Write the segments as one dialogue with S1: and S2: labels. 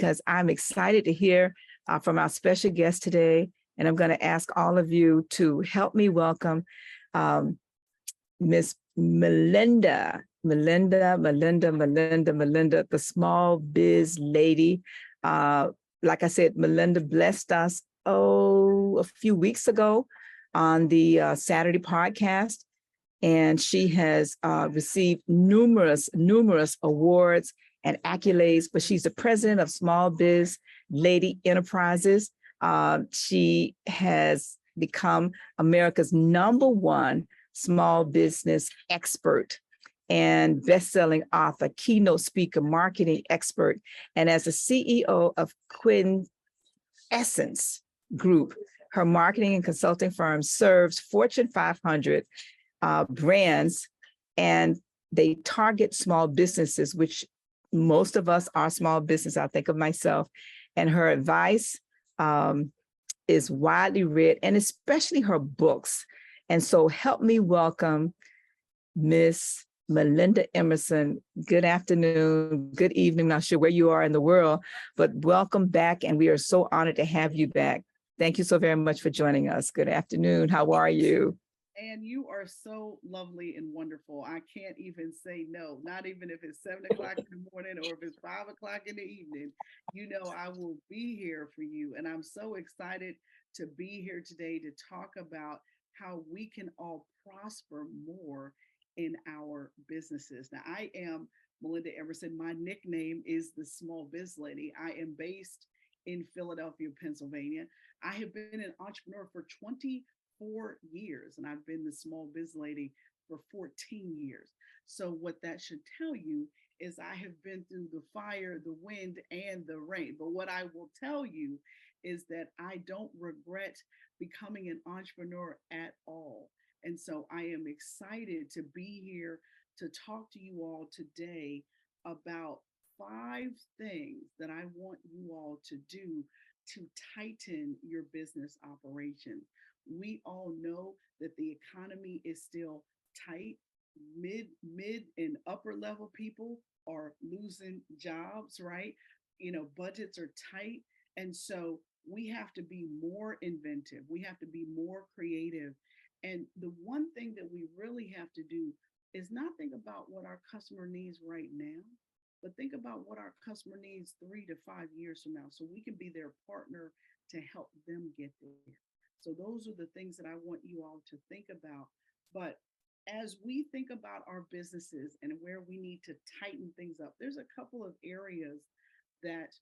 S1: because I'm excited to hear from our special guest today. And I'm going to ask all of you to help me welcome Miss Melinda, the small biz lady. Like I said, Melinda blessed us, a few weeks ago on the Saturday podcast. And she has received numerous awards and accolades, but she's the president of Small Biz Lady Enterprises. She has become America's #1 small business expert and best-selling author, keynote speaker, marketing expert, and as the CEO of Essence Group, her marketing and consulting firm serves Fortune 500 brands, and they target small businesses, which most of us are small business. I think of myself, and her advice is widely read, and especially her books. And so help me welcome Miss Melinda Emerson. Good afternoon, good evening, not sure where you are in the world, but welcome back. And we are so honored to have you back. Thank you so very much for joining us. Good afternoon. How are you?
S2: And you are so lovely and wonderful. I can't even say no, not even if it's 7 o'clock in the morning or if it's 5 o'clock in the evening. You know, I will be here for you. And I'm so excited to be here today to talk about how we can all prosper more in our businesses. Now, I am Melinda Emerson. My nickname is the Small Biz Lady. I am based in Philadelphia, Pennsylvania. I have been an entrepreneur for 24 years, and I've been the Small Biz Lady for 14 years. So what that should tell you is I have been through the fire, the wind, and the rain. But what I will tell you is that I don't regret becoming an entrepreneur at all. And so I am excited to be here to talk to you all today about 5 things that I want you all to do to tighten your business operation. We all know that the economy is still tight. Mid and upper level people are losing jobs, right? You know, budgets are tight. And so we have to be more inventive. We have to be more creative. And the one thing that we really have to do is not think about what our customer needs right now, but think about what our customer needs 3 to 5 years from now, so we can be their partner to help them get there. So those are the things that I want you all to think about. But as we think about our businesses and where we need to tighten things up, there's a couple of areas that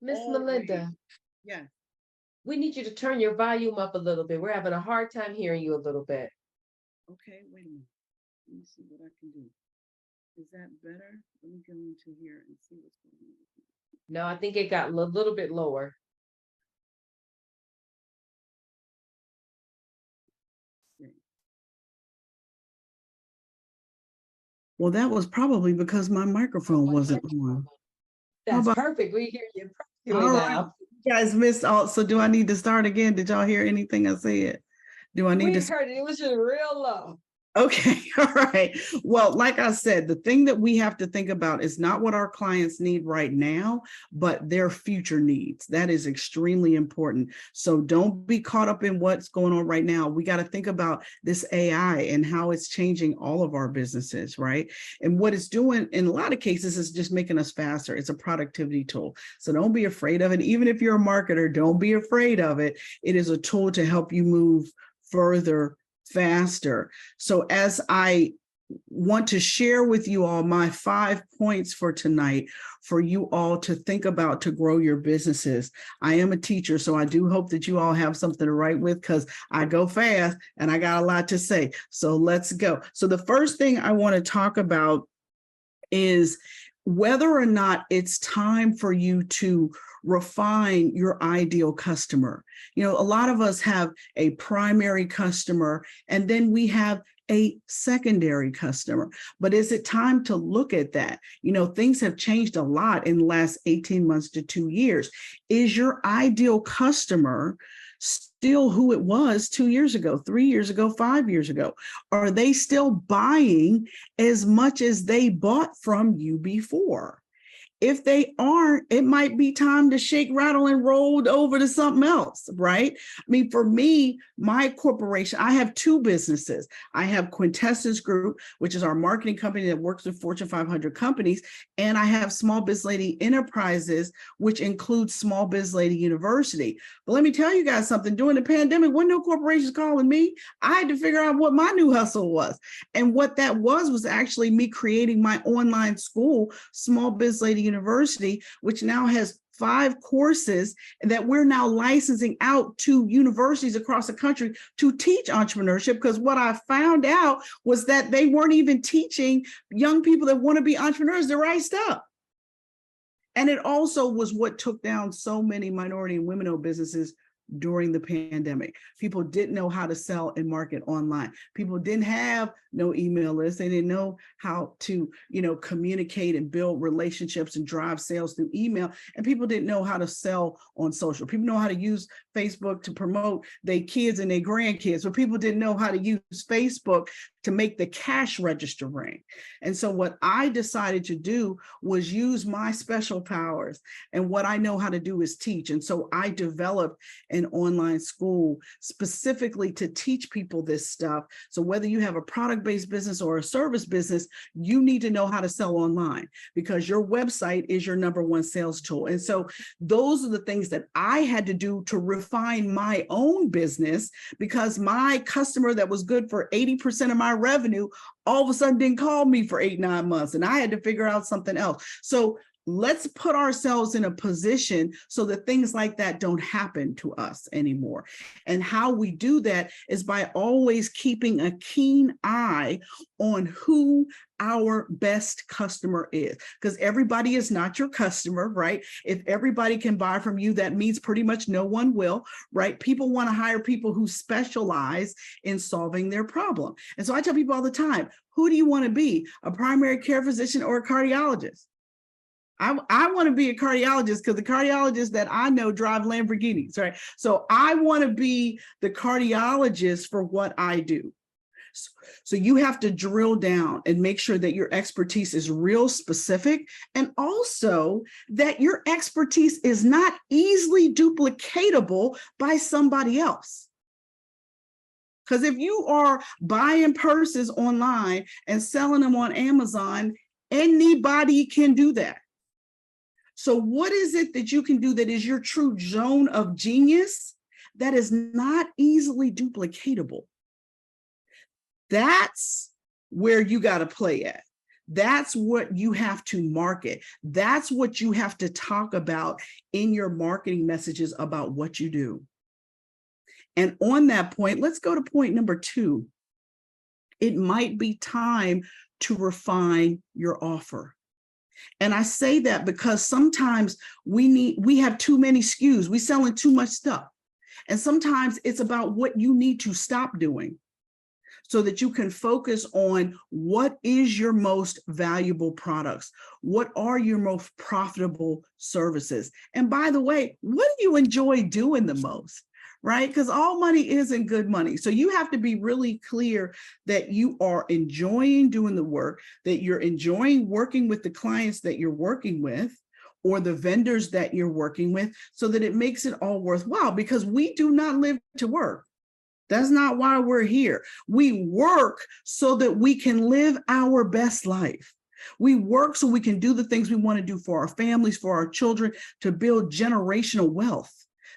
S3: Miss Melinda.
S2: Yeah.
S3: We need you to turn your volume up a little bit. We're having a hard time hearing you a little bit.
S2: Okay, wait a minute. Let me see what I can do. Is that better? Let me go into here and see what's going on.
S3: No, I think it got a little bit lower.
S2: Well, that was probably because my microphone wasn't on.
S3: That's perfect. We hear you perfectly now.
S2: You guys missed all. So do I need to start again? Did y'all hear anything I said? Do I need to?
S3: We heard it. It was just real low.
S2: Okay. All right. Well, like I said, the thing that we have to think about is not what our clients need right now, but their future needs. That is extremely important. So don't be caught up in what's going on right now. We got to think about this AI and how it's changing all of our businesses, right? And what it's doing in a lot of cases is just making us faster. It's a productivity tool. So don't be afraid of it. Even if you're a marketer, don't be afraid of it. It is a tool to help you move further faster. So as I want to share with you all my 5 points for tonight for you all to think about to grow your businesses. I am a teacher, so I do hope that you all have something to write with because I go fast and I got a lot to say. So let's go. So the first thing I want to talk about is whether or not it's time for you to refine your ideal customer. You know, a lot of us have a primary customer and then we have a secondary customer. But is it time to look at that? You know, things have changed a lot in the last 18 months to 2 years. Is your ideal customer still who it was 2 years ago, 3 years ago, 5 years ago? Are they still buying as much as they bought from you before?
S4: If they aren't, it might be time to shake, rattle, and roll over to something else, right? I mean, for me, my corporation, I have two businesses. I have Quintessence Group, which is our marketing company that works with Fortune 500 companies. And I have Small Biz Lady Enterprises, which includes Small Biz Lady University. But let me tell you guys something. During the pandemic, when no corporations calling me, I had to figure out what my new hustle was. And what that was actually me creating my online school, Small Biz Lady University, which now has 5 courses that we're now licensing out to universities across the country to teach entrepreneurship. Because what I found out was that they weren't even teaching young people that want to be entrepreneurs the right stuff. And it also was what took down so many minority and women-owned businesses during the pandemic. People didn't know how to sell and market online. People didn't have no email list. They didn't know how to, communicate and build relationships and drive sales through email. And people didn't know how to sell on social. People know how to use Facebook to promote their kids and their grandkids, but people didn't know how to use Facebook to make the cash register ring. And so what I decided to do was use my special powers, and what I know how to do is teach. And so I developed an online school specifically to teach people this stuff. So whether you have a product-based business or a service business, you need to know how to sell online, because your website is your #1 sales tool. And so those are the things that I had to do to refine my own business, because my customer that was good for 80% of my revenue all of a sudden didn't call me for 8-9 months, and I had to figure out something else. So let's put ourselves in a position so that things like that don't happen to us anymore. And how we do that is by always keeping a keen eye on who our best customer is, because everybody is not your customer, right? If everybody can buy from you, that means pretty much no one will, right? People want to hire people who specialize in solving their problem. And so I tell people all the time, who do you want to be? A primary care physician or a cardiologist? I want to be a cardiologist, because the cardiologists that I know drive Lamborghinis, right? So I want to be the cardiologist for what I do. So you have to drill down and make sure that your expertise is real specific, and also that your expertise is not easily duplicatable by somebody else. Because if you are buying purses online and selling them on Amazon, anybody can do that. So what is it that you can do that is your true zone of genius that is not easily duplicatable? That's where you got to play at. That's what you have to market. That's what you have to talk about in your marketing messages about what you do. And on that point, let's go to point number 2. It might be time to refine your offer. And I say that because sometimes we have too many SKUs. We selling too much stuff. And sometimes it's about what you need to stop doing so that you can focus on what is your most valuable products. What are your most profitable services? And by the way, what do you enjoy doing the most? Right? Because all money isn't good money. So you have to be really clear that you are enjoying doing the work, that you're enjoying working with the clients that you're working with, or the vendors that you're working with, so that it makes it all worthwhile, because we do not live to work. That's not why we're here. We work so that we can live our best life. We work so we can do the things we want to do for our families, for our children, to build generational wealth.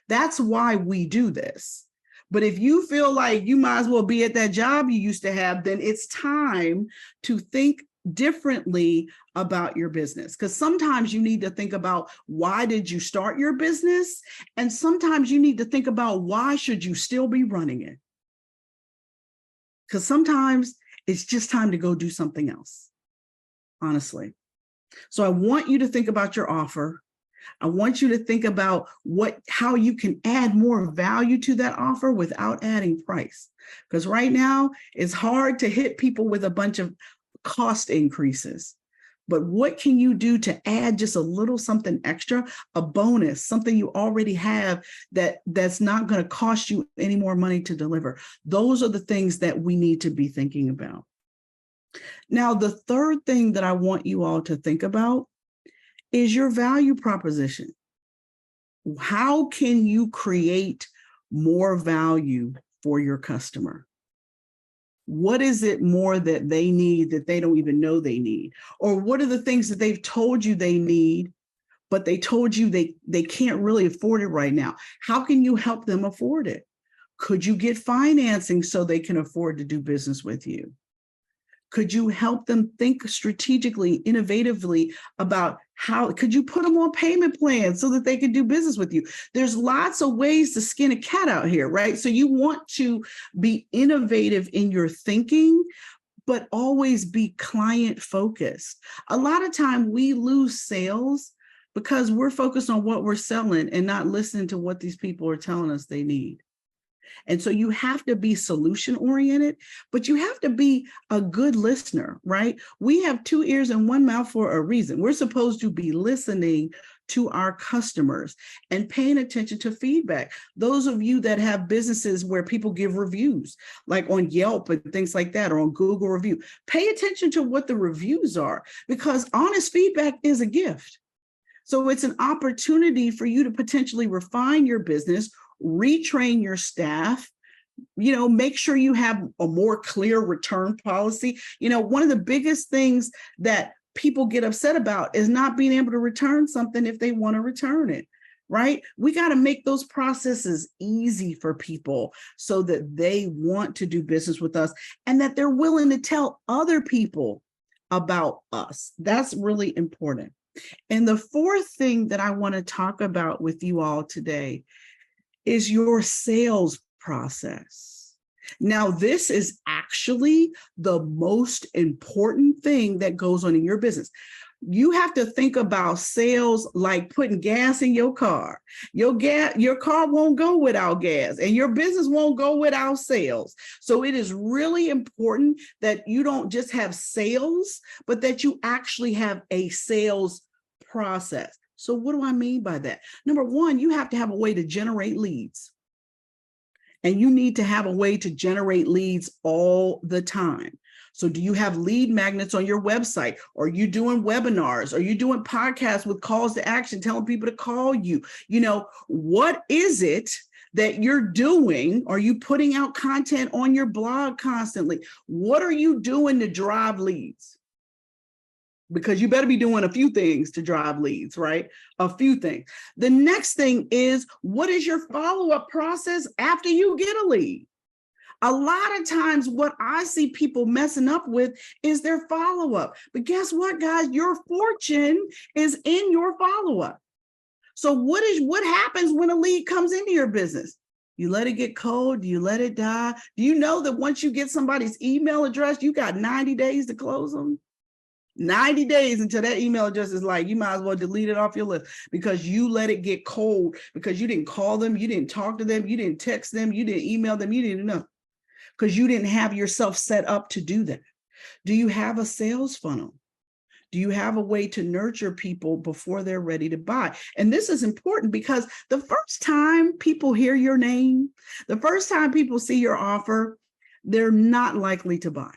S4: That's why we do this. But if you feel like you might as well be at that job you used to have, then it's time to think differently about your business. Because sometimes you need to think about, why did you start your business? And sometimes you need to think about, why should you still be running it? Because sometimes it's just time to go do something else, honestly. So I want you to think about your offer. I want you to think about how you can add more value to that offer without adding price. Because right now it's hard to hit people with a bunch of cost increases. But what can you do to add just a little something extra, a bonus, something you already have that's not going to cost you any more money to deliver? Those are the things that we need to be thinking about. Now, the third thing that I want you all to think about is your value proposition. How can you create more value for your customer? What is it more that they need that they don't even know they need? Or what are the things that they've told you they need, but they told you they can't really afford it right now? How can you help them afford it? Could you get financing so they can afford to do business with you? Could you help them think strategically, innovatively about how, could you put them on payment plans so that they can do business with you? There's lots of ways to skin a cat out here, right? So you want to be innovative in your thinking, but always be client focused. A lot of time we lose sales because we're focused on what we're selling and not listening to what these people are telling us they need. And so you have to be solution oriented, but you have to be a good listener, right? We have 2 ears and 1 mouth for a reason. We're supposed to be listening to our customers and paying attention to feedback. Those of you that have businesses where people give reviews, like on Yelp and things like that, or on Google review, pay attention to what the reviews are, because honest feedback is a gift. So it's an opportunity for you to potentially refine your business, retrain your staff, make sure you have a more clear return policy. One of the biggest things that people get upset about is not being able to return something if they want to return it, right? We got to make those processes easy for people so that they want to do business with us and that they're willing to tell other people about us. That's really important. And the fourth thing that I want to talk about with you all today is your sales process. Now, this is actually the most important thing that goes on in your business. You have to think about sales like putting gas in your car. Your car won't go without gas, and your business won't go without sales. So it is really important that you don't just have sales, but that you actually have a sales process. So what do I mean by that? Number one, you have to have a way to generate leads. And you need to have a way to generate leads all the time. So do you have lead magnets on your website? Are you doing webinars? Are you doing podcasts with calls to action, telling people to call you? What is it that you're doing? Are you putting out content on your blog constantly? What are you doing to drive leads? Because you better be doing a few things to drive leads, right? A few things. The next thing is, what is your follow-up process after you get a lead? A lot of times what I see people messing up with is their follow-up. But guess what, guys? Your fortune is in your follow-up. So what happens when a lead comes into your business? You let it get cold? Do you let it die? Do you know that once you get somebody's email address, you got 90 days to close them? 90 days until that email address is like, you might as well delete it off your list because you let it get cold, because you didn't call them, you didn't talk to them, you didn't text them, you didn't email them, you didn't know, because you didn't have yourself set up to do that. Do you have a sales funnel? Do you have a way to nurture people before they're ready to buy? And this is important because the first time people hear your name, the first time people see your offer, they're not likely to buy.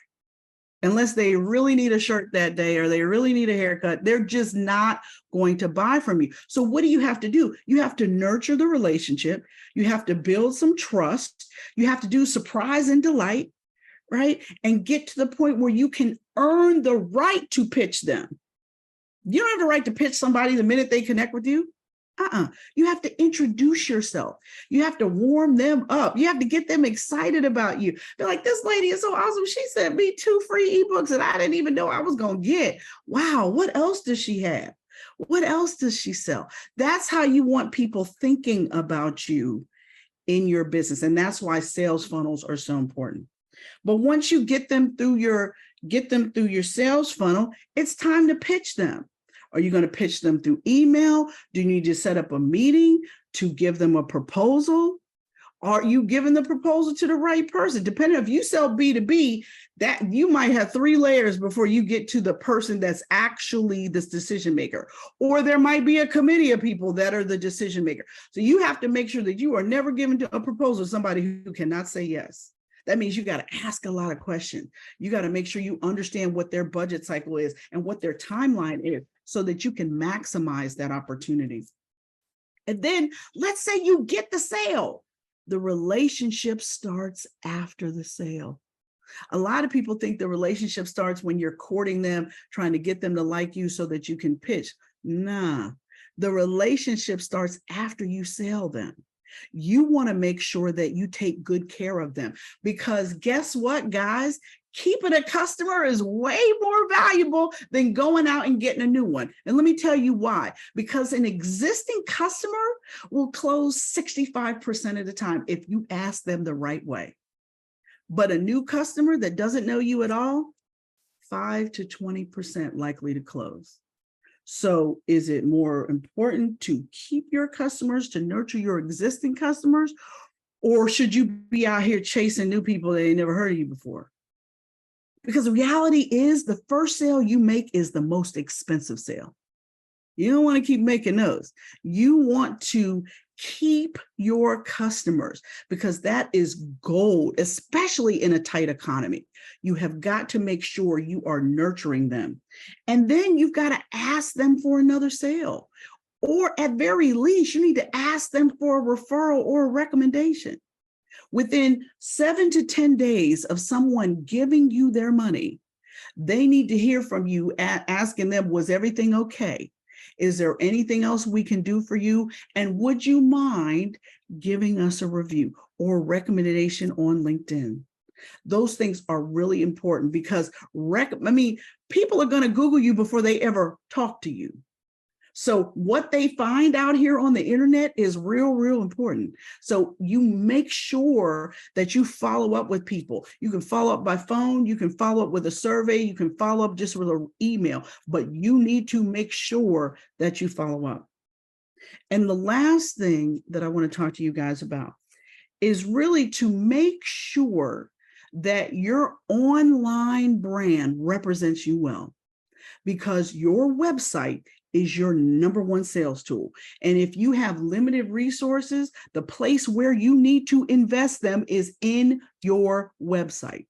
S4: Unless they really need a shirt that day or they really need a haircut, they're just not going to buy from you. So what do you have to do? You have to nurture the relationship. You have to build some trust. You have to do surprise and delight, right? And get to the point where you can earn the right to pitch them. You don't have the right to pitch somebody the minute they connect with you. You have to introduce yourself. You have to warm them up. You have to get them excited about you. They're like, this lady is so awesome. She sent me 2 free ebooks that I didn't even know I was going to get. Wow, what else does she have? What else does she sell? That's how you want people thinking about you in your business. And that's why sales funnels are so important. But once you get them through your sales funnel, it's time to pitch them. Are you going to pitch them through email? Do you need to set up a meeting to give them a proposal? Are you giving the proposal to the right person? Depending if you sell B2B, that you might have 3 layers before you get to the person that's actually this decision maker. Or there might be a committee of people that are the decision maker. So you have to make sure that you are never giving a proposal to somebody who cannot say yes. That means you got to ask a lot of questions. You got to make sure you understand what their budget cycle is and what their timeline is so that you can maximize that opportunity. And then let's say you get the sale. The relationship starts after the sale. A lot of people think the relationship starts when you're courting them, trying to get them to like you so that you can pitch. Nah, the relationship starts after you sell them. You want to make sure that you take good care of them, because guess what, guys? Keeping a customer is way more valuable than going out and getting a new one. And let me tell you why. Because an existing customer will close 65% of the time if you ask them the right way. But a new customer that doesn't know you at all, 5 to 20% likely to close. So is it more important to keep your customers, to nurture your existing customers, or should you be out here chasing new people that ain't never heard of you before? Because the reality is the first sale you make is the most expensive sale. You don't want to keep making those. You want to keep your customers, because that is gold, especially in a tight economy. You have got to make sure you are nurturing them. And then you've got to ask them for another sale. Or at very least, you need to ask them for a referral or a recommendation. Within 7 to 10 days of someone giving you their money, they need to hear from you asking them, was everything okay? Is there anything else we can do for you? And would you mind giving us a review or recommendation on LinkedIn? Those things are really important, because people are going to Google you before they ever talk to you. So what they find out here on the internet is real important. So you make sure that you follow up with people. You can follow up by phone, you can follow up with a survey, you can follow up just with an email, but you need to make sure that you follow up. And the last thing that I want to talk to you guys about is really to make sure that your online brand represents you well, because your website is your number one sales tool. And if you have limited resources, the place where you need to invest them is in your website.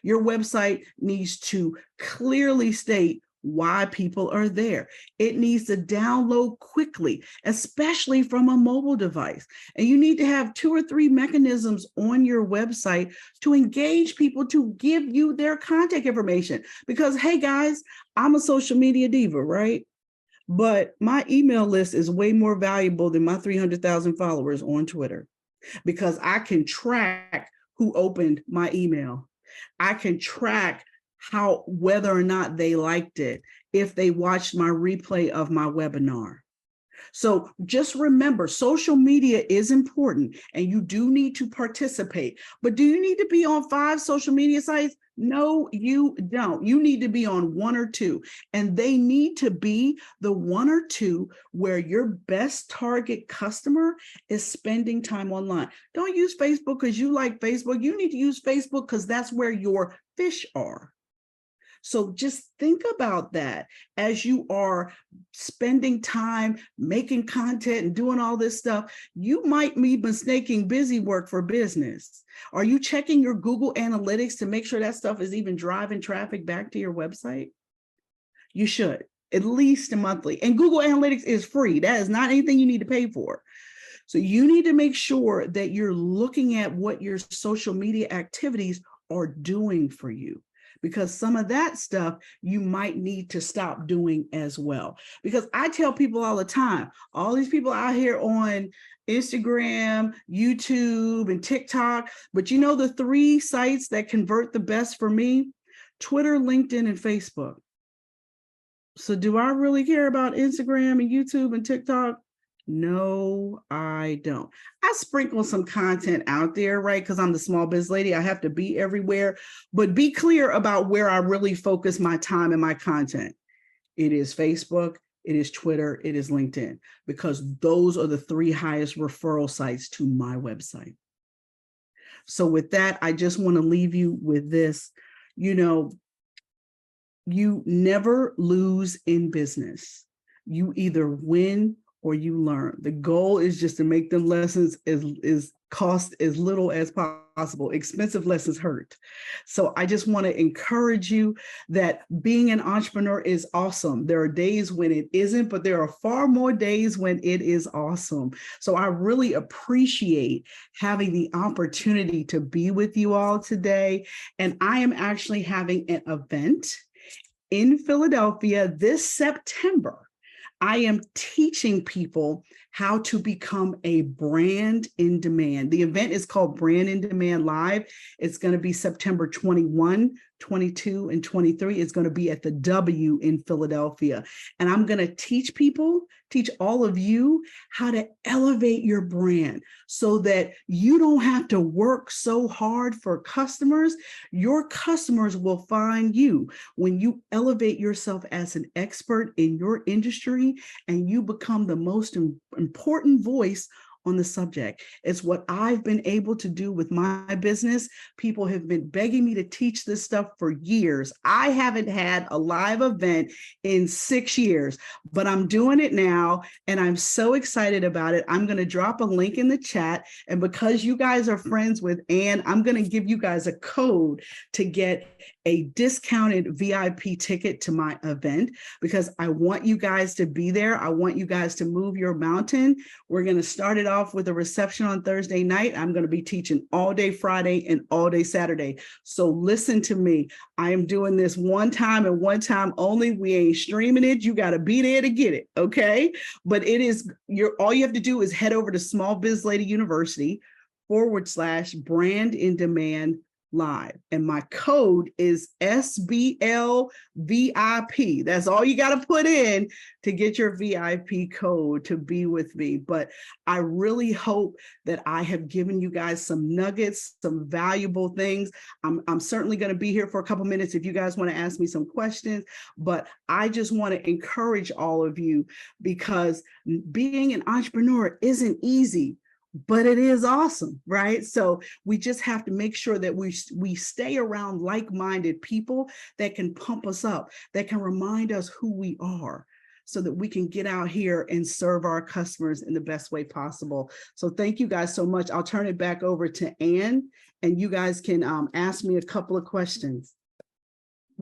S4: Your website needs to clearly state why people are there. It needs to download quickly, especially from a mobile device. And you need to have 2 or 3 mechanisms on your website to engage people, to give you their contact information. Because, hey guys, I'm a social media diva, right? But my email list is way more valuable than my 300,000 followers on Twitter, because I can track who opened my email. I can track whether or not they liked it, if they watched my replay of my webinar. So just remember, social media is important and you do need to participate. But do you need to be on 5 social media sites? No, you don't. You need to be on 1 or 2, and they need to be the 1 or 2 where your best target customer is spending time online. Don't use Facebook because you like Facebook. You need to use Facebook because that's where your fish are. So just think about that as you are spending time making content and doing all this stuff. You might be mistaking busy work for business. Are you checking your Google Analytics to make sure that stuff is even driving traffic back to your website? You should, at least monthly. And Google Analytics is free. That is not anything you need to pay for. So you need to make sure that you're looking at what your social media activities are doing for you, because some of that stuff you might need to stop doing as well. Because I tell people all the time, all these people out here on Instagram, YouTube, and TikTok, but you know the 3 sites that convert the best for me? Twitter, LinkedIn, and Facebook. So do I really care about Instagram and YouTube and TikTok? No, I don't. I sprinkle some content out there, right? Because I'm the small biz lady. I have to be everywhere, but be clear about where I really focus my time and my content. It is Facebook, it is Twitter, it is LinkedIn, because those are the 3 highest referral sites to my website. So with that, I just want to leave you with this. You know, you never lose in business. You either win or you learn. The goal is just to make them lessons is cost as little as possible. Expensive lessons hurt. So I just want to encourage you that being an entrepreneur is awesome. There are days when it isn't, but there are far more days when it is awesome. So I really appreciate having the opportunity to be with you all today. And I am actually having an event in Philadelphia this September. I am teaching people how to become a brand in demand. The event is called Brand in Demand Live. It's going to be September 21, 22, and 23. It's going to be at the W in Philadelphia. And I'm going to teach all of you how to elevate your brand so that you don't have to work so hard for customers. Your customers will find you when you elevate yourself as an expert in your industry and you become the most important voice on the subject. It's what I've been able to do with my business. People have been begging me to teach this stuff for years. I haven't had a live event in 6 years, but I'm doing it now and I'm so excited about it. I'm going to drop a link in the chat. And because you guys are friends with Ann, I'm going to give you guys a code to get a discounted VIP ticket to my event because I want you guys to be there. I want you guys to move your mountain. We're going to start it off with a reception on Thursday night. I'm going to be teaching all day Friday and all day Saturday. So listen to me. I am doing this one time and one time only. We ain't streaming it. You got to be there to get it. Okay. But it is all you have to do is head over to Small Biz Lady University /brand in demand live. And my code is SBL VIP. That's all you got to put in to get your VIP code to be with me. But I really hope that I have given you guys some nuggets, some valuable things. I'm certainly going to be here for a couple minutes if you guys want to ask me some questions, but I just want to encourage all of you because being an entrepreneur isn't easy. But it is awesome, right? So we just have to make sure that we stay around like-minded people that can pump us up, that can remind us who we are so that we can get out here and serve our customers in the best way possible. So thank you guys so much. I'll turn it back over to Ann and you guys can ask me a couple of questions.